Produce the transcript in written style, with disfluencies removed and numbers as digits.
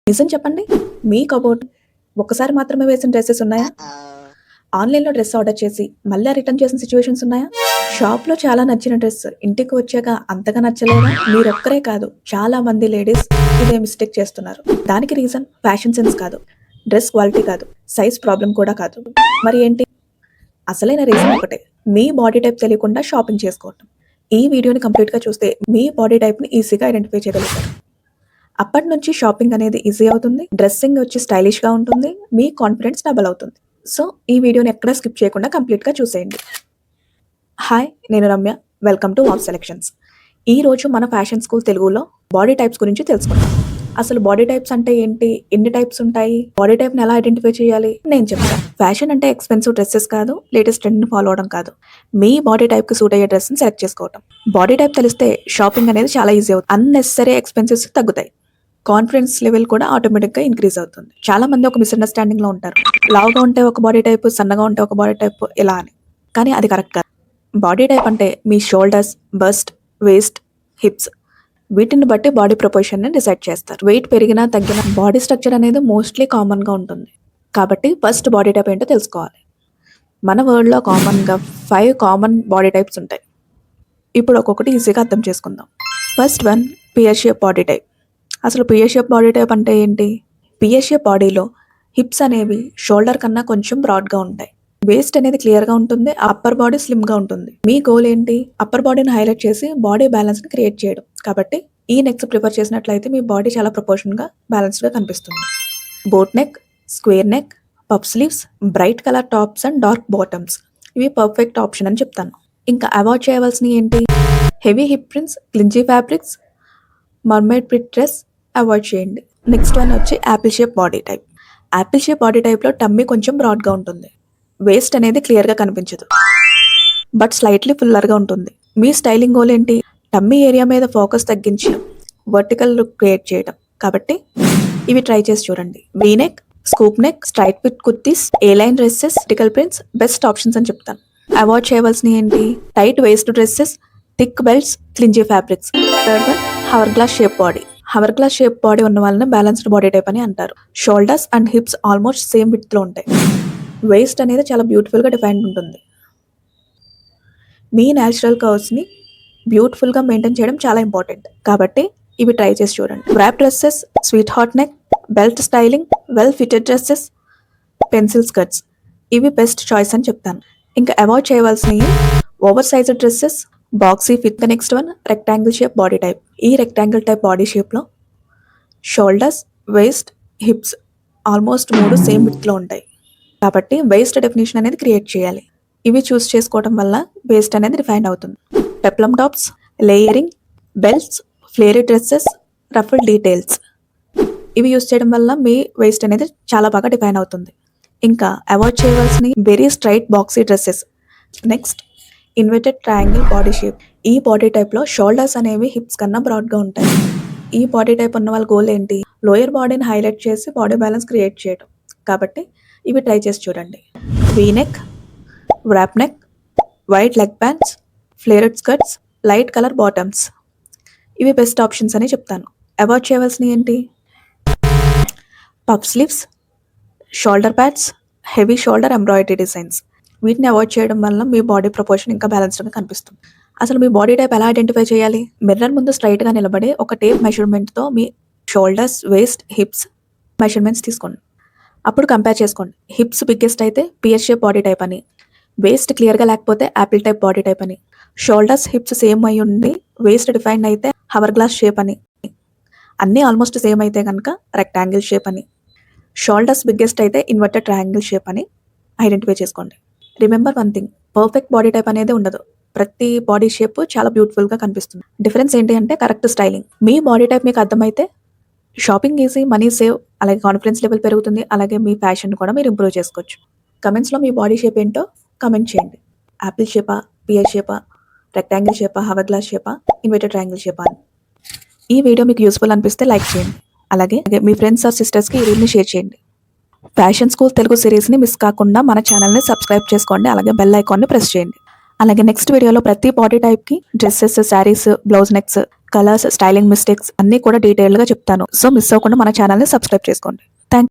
నిజం చెప్పండి. మీ కబోర్డ్ ఒక్కసారి మాత్రమే వేసిన డ్రెసెస్ ఉన్నాయా? ఆన్‌లైన్‌లో డ్రెస్ ఆర్డర్ చేసి మళ్ళా రిటర్న్ చేసిన సిట్యుయేషన్స్ ఉన్నాయా? షాప్‌లో చాలా నచ్చిన డ్రెస్ ఇంటికి వచ్చాక అంతగా నచ్చలేదా? మీరొక్కరే కాదు, చాలా మంది లేడీస్ ఇదే మిస్టేక్ చేస్తున్నారు. దానికి రీజన్ ఫ్యాషన్ సెన్స్ కాదు, డ్రెస్ క్వాలిటీ కాదు, సైజ్ ప్రాబ్లమ్ కూడా కాదు. మరి ఏంటి? అసలైన రీజన్ ఒకటే. మీ బాడీ టైప్ తెలియకుండా షాపింగ్ చేసుకోవటం. ఈ వీడియోని కంప్లీట్‌గా చూస్తే మీ బాడీ టైప్‌ని ఈజీగా ఐడెంటిఫై చేయగలుగుతారు. అప్పటి నుంచి షాపింగ్ అనేది ఈజీ అవుతుంది. డ్రెస్సింగ్ వచ్చి స్టైలిష్‌గా ఉంటుంది. మీ కాన్ఫిడెన్స్ డబుల్ అవుతుంది. సో, ఈ వీడియోని ఎక్కడ స్కిప్ చేయకుండా కంప్లీట్‌గా చూసేయండి. హాయ్! నేను Ramya. Welcome to wow selections. ఈరోజు మన ఫ్యాషన్ స్కూల్ తెలుగులో బాడీ టైప్స్ గురించి తెలుసుకుందాం. అసలు బాడీ టైప్స్ అంటే ఏంటి? ఎన్ని టైప్స్ ఉంటాయి? బాడీ టైప్‌ని ఎలా ఐడెంటిఫై చేయాలి? నేను చెప్తాను. ఫ్యాషన్ అంటే ఎక్స్‌పెన్సివ్ డ్రెసెస్ కాదు, లేటెస్ట్ ట్రెండ్‌ని ఫాలో అవ్వడం కాదు. మీ బాడీ టైప్‌కి సూట్ అయ్యే డ్రెస్‌ని సెలెక్ట్ చేసుకోవటం. బాడీ టైప్ తెలిస్తే షాపింగ్ అనేది చాలా ఈజీ అవుతుంది. అన్నెసెసరీ ఎక్స్‌పెన్సెస్ తగ్గుతాయి. కాన్ఫిడెన్స్ లెవెల్ కూడా ఆటోమేటిక్‌గా ఇంక్రీజ్ అవుతుంది. చాలా మంది ఒక మిస్‌అండర్‌స్టాండింగ్‌లో ఉంటారు. లావుగా ఉంటే ఒక బాడీ టైప్, సన్నగా ఉంటే ఒక బాడీ టైప్ ఇలా అని. కానీ అది కరెక్ట్ కాదు. బాడీ టైప్ అంటే మీ షోల్డర్స్, బస్ట్, వేస్ట్, హిప్స్ వీటిని బట్టి బాడీ ప్రపోర్షన్‌ని డిసైడ్ చేస్తారు. వెయిట్ పెరిగినా, తగ్గినా బాడీ స్ట్రక్చర్ అనేది మోస్ట్‌లీ కామన్‌గా ఉంటుంది. కాబట్టి ఫస్ట్ బాడీ టైప్ ఏంటో తెలుసుకోవాలి. మన వరల్డ్‌లో కామన్‌గా 5 కామన్ బాడీ టైప్స్ ఉంటాయి. ఇప్పుడు ఒక్కొక్కటి ఈజీగా అర్థం చేసుకుందాం. First one pear shape body type. అసలు పియర్ షేప్ బాడీ టైప్ అంటే ఏంటి? పియర్ షేప్ బాడీలో హిప్స్ అనేవి షోల్డర్ కన్నా కొంచెం బ్రాడ్‌గా ఉంటాయి. వేస్ట్ అనేది క్లియర్‌గా ఉంటుంది. అప్పర్ బాడీ స్లిమ్‌గా ఉంటుంది. మీ గోల్ ఏంటి? అప్పర్ బాడీని హైలైట్ చేసి బాడీ బ్యాలెన్స్‌ని క్రియేట్ చేయడం. కాబట్టి ఈ నెక్స్ ప్రిఫర్ చేసినట్లయితే మీ బాడీ చాలా ప్రపోర్షన్‌గా, బ్యాలెన్స్డ్‌గా కనిపిస్తుంది. Boat neck, square neck, puff sleeves, bright colour tops and dark bottoms ఇవి పర్ఫెక్ట్ ఆప్షన్ అని చెప్తాను. ఇంకా అవాయిడ్ చేయవలసినవి ఏంటి? Heavy hip prints, clingy fabrics, mermaid print dress avoid చేయండి. నెక్స్ట్ వన్ వచ్చి apple shape body type. Apple shape body టైప్లో tummy కొంచెం బ్రాడ్‌గా ఉంటుంది. వేస్ట్ అనేది క్లియర్‌గా కనిపించదు, బట్ స్లైట్లీ ఫుల్లర్‌గా ఉంటుంది. మీ స్టైలింగ్ గోల్ ఏంటి? టమ్మీ ఏరియా మీద ఫోకస్ తగ్గించి వర్టికల్ లుక్ క్రియేట్ చేయడం. కాబట్టి ఇవి ట్రై చేసి చూడండి. V neck, scoop neck, straight fit kurtis, A line dresses, vertical prints best options అని చెప్తాను. అవాయిడ్ చేయవలసినవి ఏంటి? Tight waist dresses, thick belts, clingy fabrics. Third one hourglass shape body. Hourglass shape body ఉన్న వాళ్ళని balanced body type అని అంటారు. Shoulders and hips almost same విడ్త్‌లో ఉంటాయి. వేస్ట్ అనేది చాలా బ్యూటిఫుల్‌గా డిఫైన్డ్ ఉంటుంది. మీ న్యాచురల్ కర్వ్స్‌ని బ్యూటిఫుల్‌గా మెయింటైన్ చేయడం చాలా ఇంపార్టెంట్. కాబట్టి ఇవి ట్రై చేసి చూడండి. Wrap dresses, sweetheart neck, belt styling, well fitted dresses, pencil skirts ఇవి బెస్ట్ చాయిస్ అని చెప్తాను. ఇంకా అవాయిడ్ చేయవలసినవి oversized dresses, boxy fit. Next one rectangle shape body type. ఈ రెక్టాంగిల్ టైప్ బాడీ షేప్లో shoulders, waist, hips almost 3 same విడ్త్‌లో ఉంటాయి. కాబట్టి వేస్ట్ డెఫినేషన్ అనేది క్రియేట్ చేయాలి. ఇవి చూస్ చేసుకోవడం వల్ల వేస్ట్ అనేది డిఫైన్ అవుతుంది. Peplum tops, layering, belts, ఫ్లేరీ dresses, ruffle details ఇవి యూస్ చేయడం వల్ల మీ వేస్ట్ అనేది చాలా బాగా డిఫైన్ అవుతుంది. ఇంకా అవాయిడ్ చేయవలసిన very straight boxy dresses. Next inverted triangle body shape. ఈ బాడీ టైప్లో షోల్డర్స్ అనేవి హిప్స్ కన్నా బ్రాడ్‌గా ఉంటాయి. ఈ బాడీ టైప్ ఉన్న వాళ్ళ గోల్ ఏంటి? లోయర్ బాడీని హైలైట్ చేసి బాడీ బ్యాలెన్స్ క్రియేట్ చేయడం. కాబట్టి ఇవి ట్రై చేసి చూడండి. V neck, wrap neck, wide leg pants, flared skirts, light colour bottoms ఇవి బెస్ట్ ఆప్షన్స్ అని చెప్తాను. అవాయిడ్ చేయవలసినవి ఏంటి? Puff sleeves, shoulder pads, heavy shoulder embroidery designs వీటిని అవాయిడ్ చేయడం వల్ల మీ బాడీ ప్రపోర్షన్ ఇంకా బ్యాలెన్స్డ్‌గా కనిపిస్తుంది. అసలు మీ బాడీ టైప్ ఎలా ఐడెంటిఫై చేయాలి? మిర్రర్ ముందు స్ట్రైట్‌గా నిలబడి ఒక టేప్ మెజర్‌మెంట్‌తో మీ షోల్డర్స్, వేస్ట్, హిప్స్ మెజర్‌మెంట్స్ తీసుకోండి. అప్పుడు కంపేర్ చేసుకోండి. హిప్స్ బిగ్గెస్ట్ అయితే పియర్ షేప్ బాడీ టైప్ అని, వేస్ట్ క్లియర్‌గా లేకపోతే యాపిల్ టైప్ బాడీ టైప్ అని, షోల్డర్స్, హిప్స్ సేమ్ అయి ఉండి వేస్ట్ డిఫైన్డ్ అయితే హవర్ గ్లాస్ షేప్ అని, అన్నీ ఆల్మోస్ట్ సేమ్ అయితే కనుక రెక్టాంగిల్ షేప్ అని, షోల్డర్స్ బిగ్గెస్ట్ అయితే ఇన్వర్టెడ్ ట్రయాంగిల్ షేప్ అని ఐడెంటిఫై చేసుకోండి. Remember one thing, perfect body type అనేది ఉండదు. ప్రతి బాడీ షేప్ చాలా బ్యూటిఫుల్‌గా కనిపిస్తుంది. డిఫరెన్స్ ఏంటి అంటే కరెక్ట్ స్టైలింగ్. మీ బాడీ టైప్ మీకు అర్థమైతే షాపింగ్ ఈజీ, మనీ సేవ్, అలాగే కాన్ఫిడెన్స్ లెవెల్ పెరుగుతుంది. అలాగే మీ ఫ్యాషన్ కూడా మీరు ఇంప్రూవ్ చేసుకోవచ్చు. కమెంట్స్‌లో మీ బాడీ షేప్ ఏంటో కమెంట్ చేయండి. యాపిల్ షేపా, పియర్ షేపా, రెక్టాంగిల్ షేపా, హవర్ గ్లాస్ షేపా, ఇన్వర్టెడ్ ట్రయాంగిల్ షేపా అని. ఈ వీడియో మీకు యూస్ఫుల్ అనిపిస్తే లైక్ చేయండి. అలాగే మీ ఫ్రెండ్స్ ఆర్ సిస్టర్స్‌కి ఈ రీల్‌ని షేర్ చేయండి. ఫ్యాషన్ స్కూల్ తెలుగు సిరీస్‌ని మిస్ కాకుండా మన ఛానల్‌ని సబ్స్క్రైబ్ చేసుకోండి. అలాగే బెల్ ఐకాన్‌ని ప్రెస్ చేయండి. అలాగే నెక్స్ట్ వీడియోలో ప్రతి బాడీ టైప్‌కి dresses, saris, blouse necks, colours, styling mistakes అన్నీ కూడా డీటెయిల్‌గా చెప్తాను. సో, మిస్ అవ్వకుండా మన ఛానెల్‌ని సబ్స్క్రైబ్ చేసుకోండి.